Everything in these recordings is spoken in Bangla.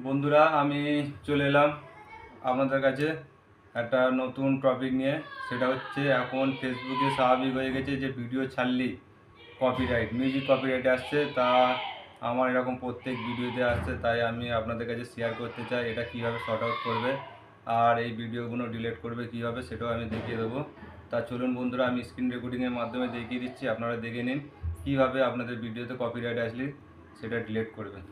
বন্ধুরা, আমি চলে এলাম আপনাদের কাছে একটা নতুন টপিক নিয়ে। সেটা হচ্ছে, এখন ফেসবুকে স্বাভাবিক হয়ে গেছে যে ভিডিও ছাড়লেই কপিরাইট, মিউজিক কপিরাইট আসছে। তা আমার এরকম প্রত্যেক ভিডিওতে আসছে, তাই আমি আপনাদের কাছে শেয়ার করতে চাই এটা কীভাবে শর্ট আউট করবে আর এই ভিডিওগুলো ডিলিট করবে কীভাবে, সেটাও আমি দেখিয়ে দেবো। তা চলুন বন্ধুরা, আমি স্ক্রিন রেকর্ডিংয়ের মাধ্যমে দেখিয়ে দিচ্ছি, আপনারা দেখে নিন কীভাবে আপনাদের ভিডিওতে কপিরাইট আসলে সেটা ডিলিট করবেন।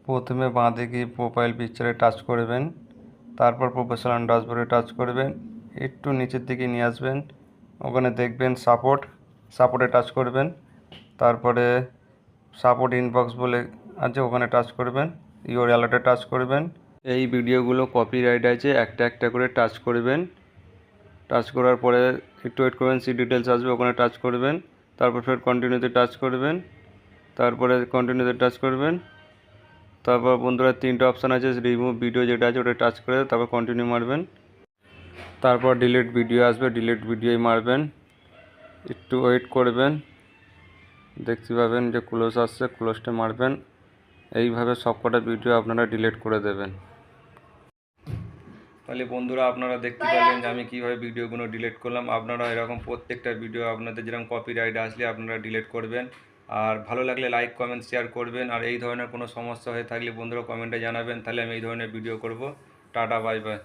প্রথমে বাঁদিকে প্রোফাইল পিকচারে টাচ করবেন, তারপর প্রফেশনাল ড্যাশবোর্ডে টাচ করবেন, একটু নিচের দিকে নিয়ে আসবেন, ওখানে দেখবেন সাপোর্টে টাচ করবেন, তারপরে সাপোর্ট ইনবক্স বলে আছে, ওখানে টাচ করবেন, ইওর অ্যালার্টে টাচ করবেন। এই ভিডিওগুলো কপিরাইট আছে, একটা একটা করে টাচ করবেন। টাচ করার পরে একটু ওয়েট করবেন, সি ডিটেলস আসবে, ওখানে টাচ করবেন, তারপর ফের কন্টিনিউতে টাচ করবেন, তারপরে কন্টিনিউতে টাচ করবেন। তারপর বন্ধুরা, তিনটে অপশান আছে, রিমুভ ভিডিও যেটা আছে ওটা টাচ করে তারপর কন্টিনিউ মারবেন। তারপর ডিলিট ভিডিও আসবে, ডিলিট ভিডিওই মারবেন। একটু ওয়েট করবেন, দেখতে পাবেন যে ক্লোজ আসছে, ক্লোজটা মারবেন। এইভাবে সবকটা ভিডিও আপনারা ডিলিট করে দেবেন। তাহলে বন্ধুরা, আপনারা দেখতে পেলেন যে আমি কীভাবে ভিডিওগুলো ডিলিট করলাম। আপনারা এরকম প্রত্যেকটা ভিডিও আপনাদের যেরকম কপিরাইট আসলে আপনারা ডিলিট করবেন। আর ভালো লাগলে লাইক কমেন্ট শেয়ার করবেন। আর এই ধরনের কোনো সমস্যা হয়ে থাকলে বন্ধুরা কমেন্টে জানাবেন, তাহলে আমি এই ধরনের ভিডিও করব। Tata, bye bye.